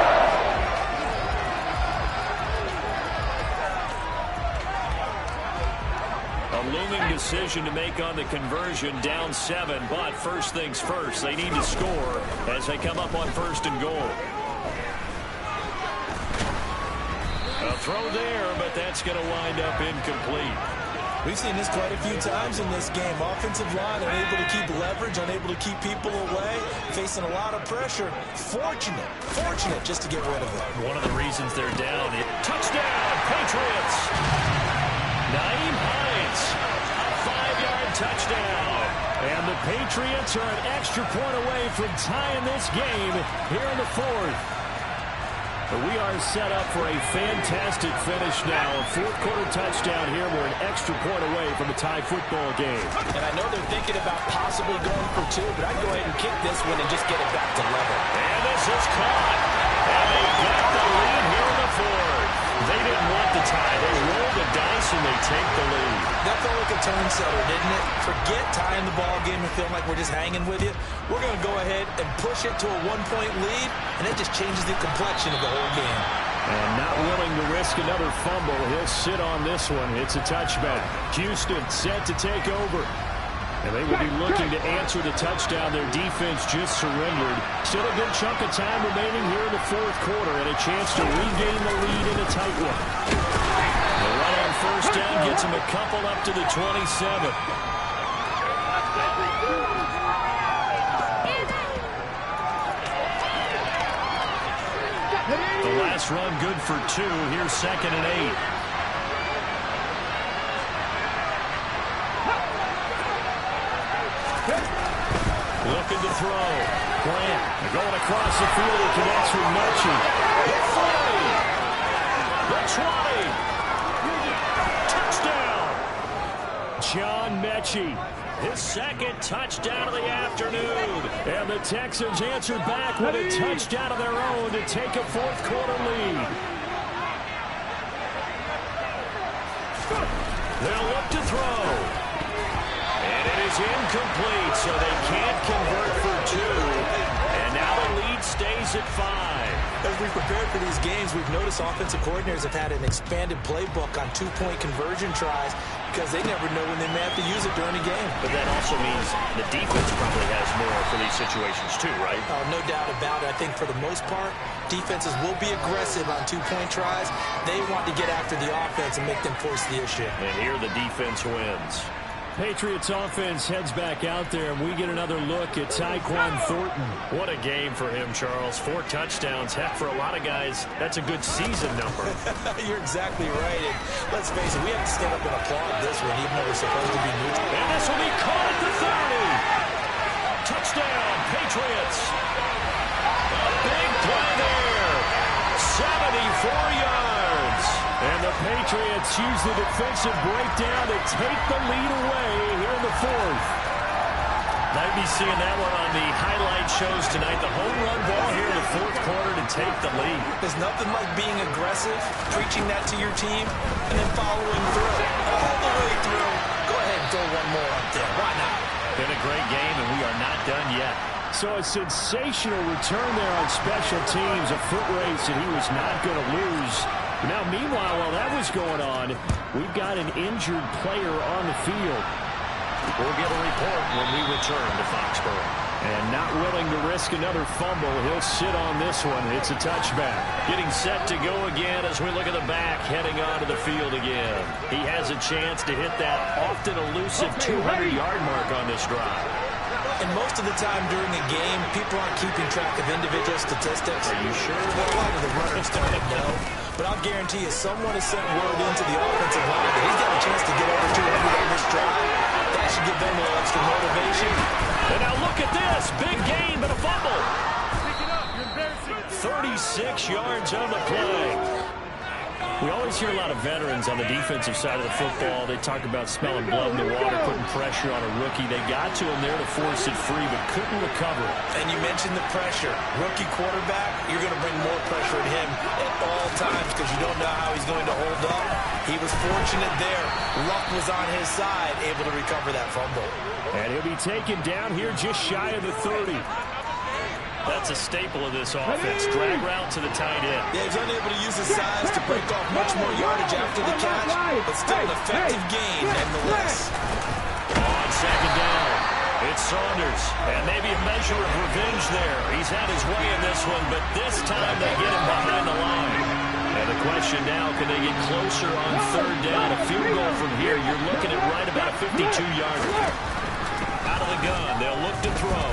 A looming decision to make on the conversion, down 7. But first things first, they need to score as they come up on 1st and goal. A throw there, but that's going to wind up incomplete. We've seen this quite a few times in this game. Offensive line unable to keep leverage, unable to keep people away, facing a lot of pressure. Fortunate just to get rid of it. One of the reasons they're down. Touchdown, Patriots! Nyheim Hines, a 5-yard touchdown. And the Patriots are an extra point away from tying this game here in the 4th. We are set up for a fantastic finish now. A 4th quarter touchdown here. We're an extra point away from a tie football game. And I know they're thinking about possibly going for 2, but I'd go ahead and kick this one and just get it back to level. And this is caught. And they got the lead here in the 4th. They didn't want the tie. They rolled the dice and they take the lead. That felt like a tone setter, didn't it? Forget tying the ball game and feeling like we're just hanging with you. We're going to go ahead and push it to a 1-point lead, and it just changes the complexion of the whole game. And not willing to risk another fumble. He'll sit on this one. It's a touchback. Houston set to take over. And they will be looking to answer the touchdown. Their defense just surrendered. Still a good chunk of time remaining here in the 4th quarter and a chance to regain the lead in a tight one. The run on 1st down gets him a couple up to the 27. The last run good for 2. Here's 2nd and 8. Looking to throw. Grant going across the field. He connects with Mechie. The 40. The 20. Touchdown. John Mechie. His 2nd touchdown of the afternoon. And the Texans answered back with a touchdown of their own to take a 4th quarter lead. They'll look to throw. And it is incomplete, so they can't convert for 2. And now the lead stays at 5. As we prepared for these games, we've noticed offensive coordinators have had an expanded playbook on two-point conversion tries because they never know when they may have to use it during a game. But that also means the defense probably has more for these situations too, right? No doubt about it. I think for the most part, defenses will be aggressive on two-point tries. They want to get after the offense and make them force the issue. And here the defense wins. Patriots offense heads back out there, and we get another look at Tyquan Thornton. What a game for him, Charles. 4 touchdowns. Heck, for a lot of guys, that's a good season number. You're exactly right. And let's face it, we have to stand up and applaud this one, even though we're supposed to be neutral. And this will be caught at the 30. Touchdown, Patriots. A big play there. 74 yards. And the Patriots use the defensive breakdown to take the lead away here in the 4th. Might be seeing that one on the highlight shows tonight. The home run ball here in the 4th quarter to take the lead. There's nothing like being aggressive, preaching that to your team, and then following through all the way through. Go ahead and throw one more up there. Why not? Been a great game, and we are not done yet. So a sensational return there on special teams, a foot race that he was not going to lose. Now, meanwhile, while that was going on, we've got an injured player on the field. We'll get a report when we return to Foxborough. And not willing to risk another fumble, he'll sit on this one. It's a touchback. Getting set to go again as we look at the back, heading onto the field again. He has a chance to hit that often elusive 200-yard mark on this drive. And most of the time during a game, people aren't keeping track of individual statistics. Are you sure? Well, a lot of the runners don't know. But I'll guarantee you, someone has sent word into the offensive line that he's got a chance to get over 200 on this drive. That should give them a little extra motivation. And now look at this. Big gain, but a fumble. 36 yards on the play. We always hear a lot of veterans on the defensive side of the football. They talk about smelling blood in the water, putting pressure on a rookie. They got to him there to force it free, but couldn't recover. And you mentioned the pressure. Rookie quarterback, you're going to bring more pressure at him at all times because you don't know how he's going to hold up. He was fortunate there. Luck was on his side, able to recover that fumble. And he'll be taken down here just shy of the 30. That's a staple of this offense. Drag route to the tight end. Yeah, he's unable to use his size to break off much more yardage after the catch, but still an effective gain nonetheless. On second down, it's Saunders. And maybe a measure of revenge there. He's had his way in this one, but this time they get him behind the line. And the question now, can they get closer on third down? A field goal from here, you're looking at right about a 52-yarder. Out of the gun, they'll look to throw.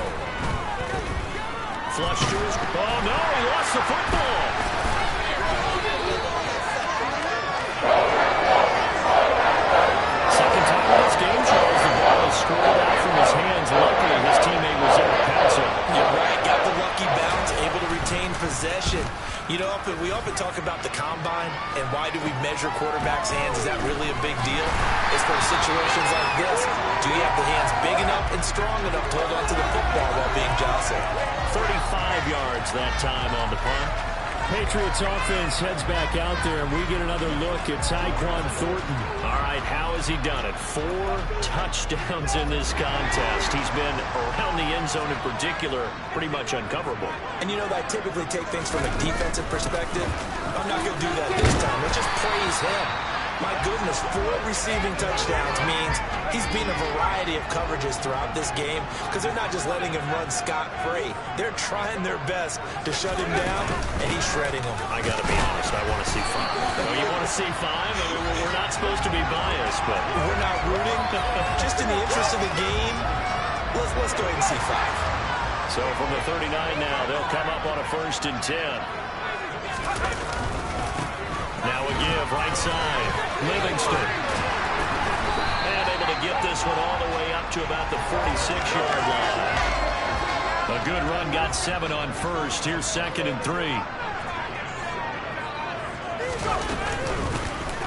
Flush to his... Oh, no, he lost the football. Second time in this game, Charles, the ball is squirreled out from his hands. Luckily, his teammate was there to pounce it. You're right, got the lucky bounce, able to retain possession. You know, we often talk about the combine and why do we measure quarterbacks' hands. Is that really a big deal? It's for situations like this. Do you have the hands big enough and strong enough to hold on to the football while being jostled? 35 yards that time on the punt. Patriots offense heads back out there, and we get another look at Tyquan Thornton. All right, how has he done it? 4 touchdowns in this contest. He's been around the end zone in particular, pretty much uncoverable. And you know, I typically take things from a defensive perspective. I'm not going to do that this time. Let's just praise him. My goodness, 4 receiving touchdowns means he's been a variety of coverages throughout this game because they're not just letting him run scot-free. They're trying their best to shut him down, and he's shredding them. I got to be honest, I want to see 5. Oh, you want to see 5? I mean, we're not supposed to be biased, but... We're not rooting. Just in the interest of the game, let's go ahead and see 5. So from the 39 now, they'll come up on a 1st and 10. Now a give, right side, Livingston. And able to get this one all the way up to about the 46-yard line. A good run, got 7 on 1st. Here's 2nd and 3.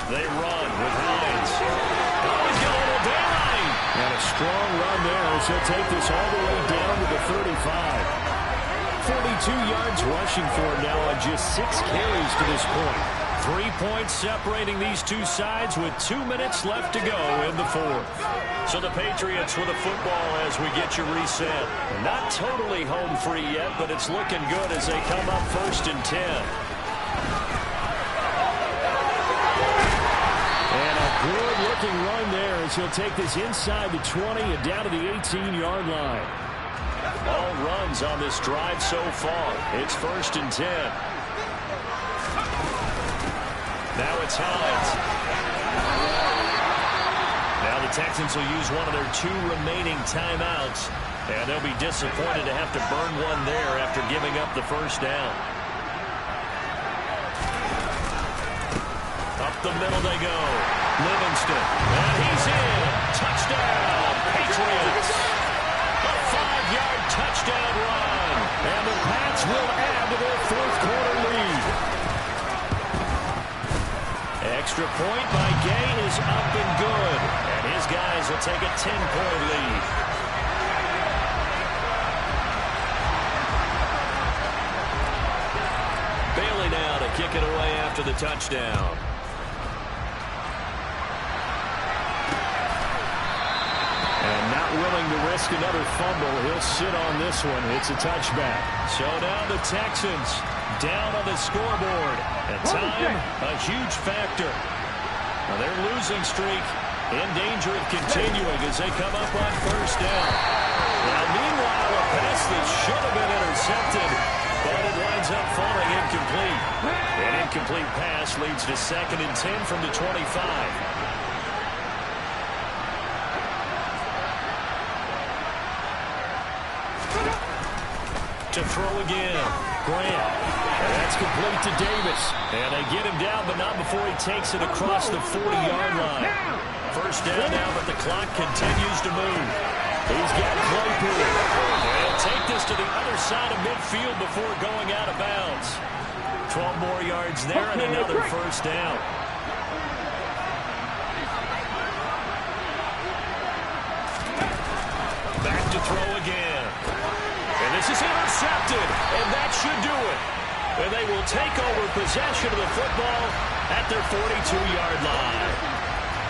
They run with Hines. Oh, he's got a little daylight. And a strong run there as he'll take this all the way down to the 35. 42 yards rushing for him now on just 6 carries to this point. 3 points separating these two sides with 2 minutes left to go in the fourth. So the Patriots with a football as we get you reset. Not totally home free yet, but it's looking good as they come up 1st and 10. And a good-looking run there as he'll take this inside the 20 and down to the 18-yard line. All runs on this drive so far. It's 1st and 10. Now it's Hines. Now the Texans will use one of their 2 remaining timeouts. And they'll be disappointed to have to burn one there after giving up the first down. Up the middle they go. Livingston. And he's in. Touchdown, Patriots. A 5-yard touchdown run. And the Pats will add to their 4th quarter lead. Extra point by Gay is up and good. And his guys will take a 10-point lead. Bailey now to kick it away after the touchdown. And not willing to risk another fumble, he'll sit on this one. It's a touchback. So now the Texans down on the scoreboard. And time, a huge factor. Now their losing streak in danger of continuing as they come up on 1st down. Now meanwhile, a pass that should have been intercepted, but it winds up falling incomplete. An incomplete pass leads to 2nd and 10 from the 25. To throw again, Grant. And that's complete to Davis. And they get him down, but not before he takes it across the 40-yard line. 1st down now, but the clock continues to move. He's got Claypool. And he'll take this to the other side of midfield before going out of bounds. 12 more yards there and another 1st down. Back to throw again. And this is intercepted, and that should do it. And they will take over possession of the football at their 42-yard line.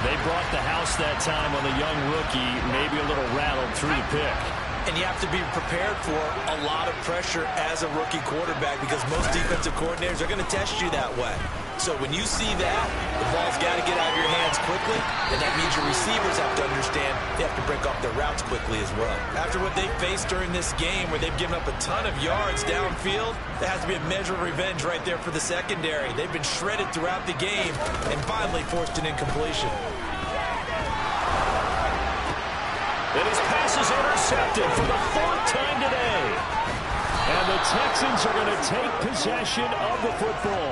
They brought the house that time on the young rookie, maybe a little rattled through the pick. And you have to be prepared for a lot of pressure as a rookie quarterback because most defensive coordinators are going to test you that way. So when you see that, the ball's got to get out of your hands quickly, and that means your receivers have to understand they have to break off their routes quickly as well. After what they faced during this game where they've given up a ton of yards downfield, there has to be a measure of revenge right there for the secondary. They've been shredded throughout the game and finally forced an incompletion. And his pass is intercepted for the 4th time today. And the Texans are going to take possession of the football.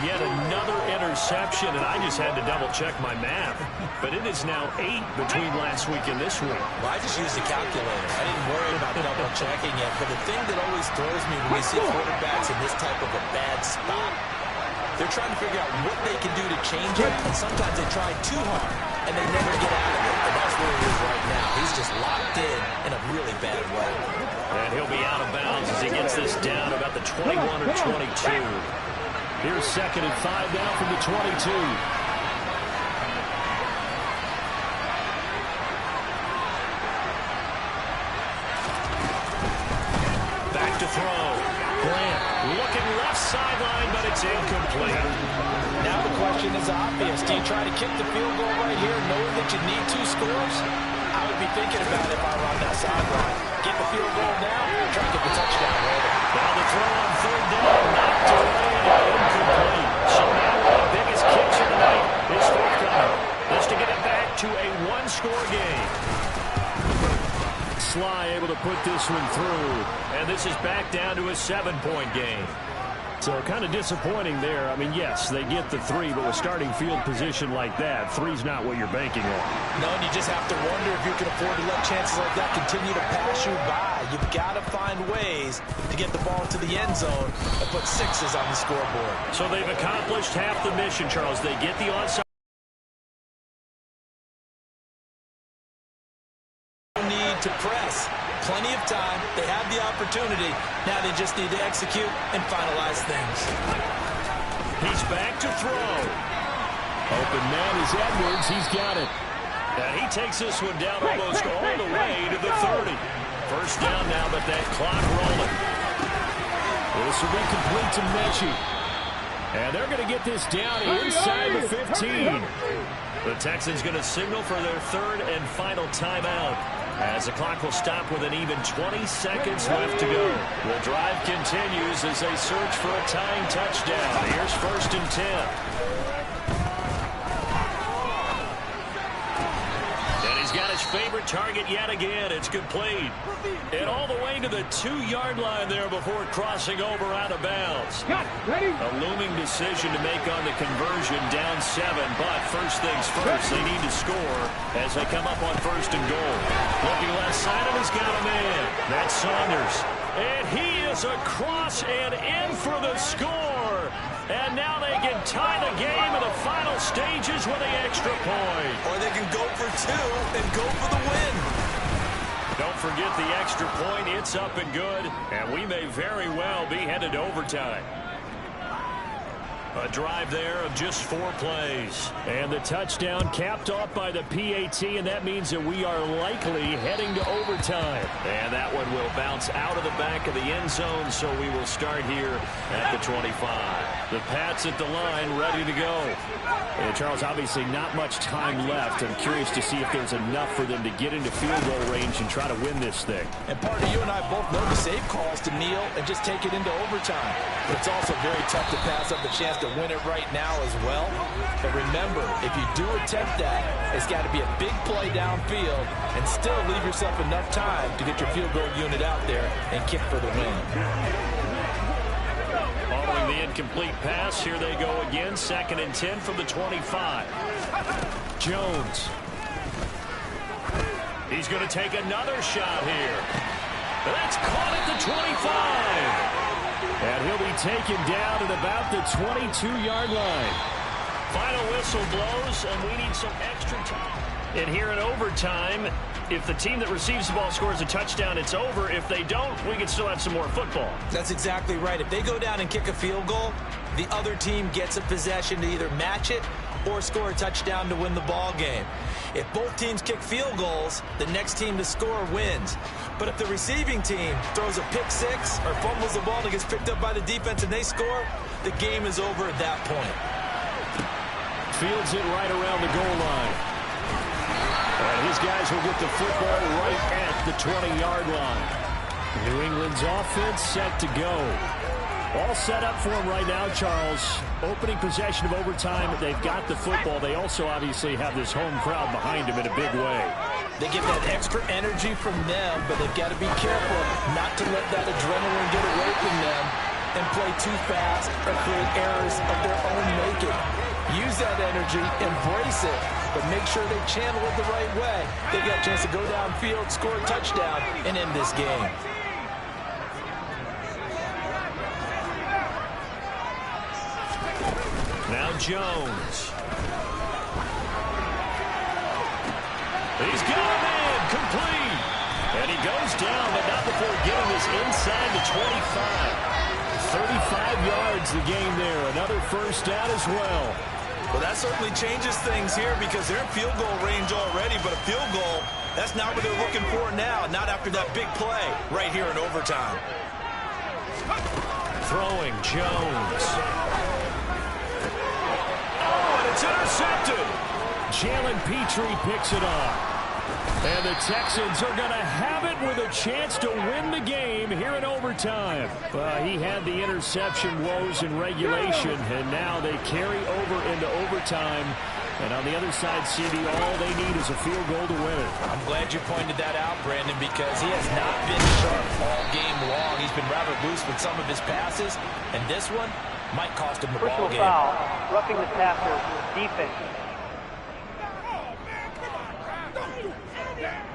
Yet another interception, and I just had to double-check my math. But it is now 8 between last week and this week. Well, I just used the calculator. I didn't worry about double-checking it. But the thing that always throws me when we see quarterbacks in this type of a bad spot, they're trying to figure out what they can do to change it, and sometimes they try too hard, and they never get out of it. And that's where he is right now. He's just locked in a really bad way. And he'll be out of bounds as he gets this down about the 21 or 22. Here's 2nd and 5 now from the 22. Back to throw. Grant looking left sideline, but it's incomplete. Now the question is obvious. Do you try to kick the field goal right here knowing that you need 2 scores? I would be thinking about it if I were on that sideline. Get the field goal now, try to get the touchdown later. Now the throw on 3rd down, knocked away and incomplete. So now one of the biggest kicks of the night is forthcoming. Just to get it back to a 1-score game. Sly able to put this one through. And this is back down to a 7-point game. So kind of disappointing there. I mean, yes, they get the 3, but with starting field position like that, 3's not what you're banking on. No, and you just have to wonder if you can afford to let chances like that continue to pass you by. You've got to find ways to get the ball to the end zone and put 6s on the scoreboard. So they've accomplished half the mission, Charles. They get the onside. Need to press. Plenty of time. They have the opportunity. Now they just need to execute and finalize things. He's back to throw. Open man is Edwards. He's got it. And he takes this one down almost all the way to the 30. First down now, but that clock rolling. This will be complete to Mechie. And they're going to get this down inside the 15. The Texans going to signal for their third and final timeout, as the clock will stop with an even 20 seconds left to go. The drive continues as they search for a tying touchdown. Here's 1st and 10. Got his favorite target yet again. It's complete. And all the way to the 2-yard line there before crossing over out of bounds. A looming decision to make on the conversion, down 7. But first things first, they need to score as they come up on 1st and goal. Looking left side of him, he's got a man. That's Saunders. And he is across and in for the score. And now they can tie the game in the final stages with the extra point. Or they can go for 2 and go for the win. Don't forget the extra point. It's up and good. And we may very well be headed to overtime. A drive there of just 4 plays. And the touchdown capped off by the PAT, and that means that we are likely heading to overtime. And that one will bounce out of the back of the end zone, so we will start here at the 25. The Pats at the line, ready to go. And Charles, obviously not much time left. I'm curious to see if there's enough for them to get into field goal range and try to win this thing. And partner, you and I both know the save calls to kneel and just take it into overtime. But it's also very tough to pass up the chance to win it right now as well. But remember, if you do attempt that, it's got to be a big play downfield and still leave yourself enough time to get your field goal unit out there and kick for the win. Following the incomplete pass, here they go again. 2nd and 10 from the 25. Jones. He's going to take another shot here. That's caught at the 25. And he'll be taken down at about the 22-yard line. Final whistle blows, and we need some extra time. And here in overtime, if the team that receives the ball scores a touchdown, it's over. If they don't, we can still have some more football. That's exactly right. If they go down and kick a field goal, the other team gets a possession to either match it or score a touchdown to win the ball game. If both teams kick field goals, the next team to score wins. But if the receiving team throws a pick 6 or fumbles the ball and gets picked up by the defense and they score, the game is over at that point. Fields it right around the goal line. And his guys will get the football right at the 20-yard line. New England's offense set to go. All set up for him right now, Charles. Opening possession of overtime. They've got the football. They also obviously have this home crowd behind them in a big way. They get that extra energy from them, but they've got to be careful not to let that adrenaline get away from them and play too fast or create errors of their own making. Use that energy, embrace it, but make sure they channel it the right way. They got a chance to go downfield, score a touchdown, and end this game. Now Jones. He's got a man, complete. And he goes down, but not before getting this inside the 25. 35 yards the game there. Another first down as well. Well, that certainly changes things here because they're in field goal range already, but a field goal, that's not what they're looking for now, not after that big play right here in overtime. Throwing Jones. It's intercepted. Jalen Petrie picks it up. And the Texans are going to have it with a chance to win the game here in overtime. He had the interception woes in regulation, and now they carry over into overtime. And on the other side, CD, all they need is a field goal to win it. I'm glad you pointed that out, Brandon, because he has not been sharp all game long. He's been rather loose with some of his passes, and this one might cost him the ball game. Personal foul, roughing the passer, defense.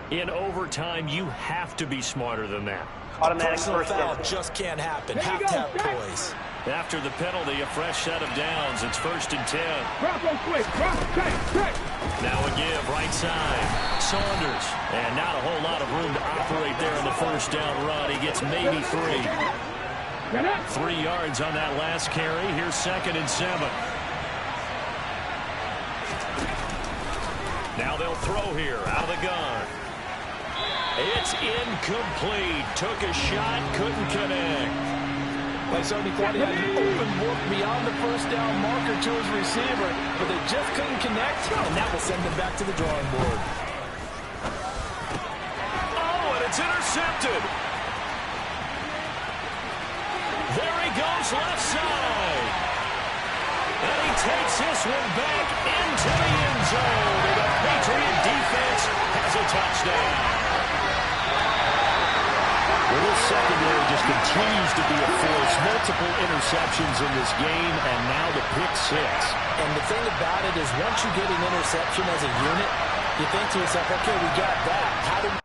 In overtime, you have to be smarter than that. Automatic Personal first foul down. just can't happen. Have to have poise. After the penalty, a fresh set of downs. It's 1st and 10. Drop on quick. Drop. Check. Now a give, right side. Saunders. And not a whole lot of room to operate there on the first down run. He gets maybe 3. 3 yards on that last carry. Here's 2nd and 7. Now they'll throw here out of the gun. It's incomplete. Took a shot, couldn't connect. They certainly thought he had an open look beyond the first down marker to his receiver, but they just couldn't connect, and that will send them back to the drawing board. Oh, and it's intercepted. There he goes left side. And he takes this one back into the end zone. And the Patriot defense has a touchdown. Well, this secondary just continues to be a force. Multiple interceptions in this game, and now the pick 6. And the thing about it is once you get an interception as a unit, you think to yourself, okay, we got that. How do we...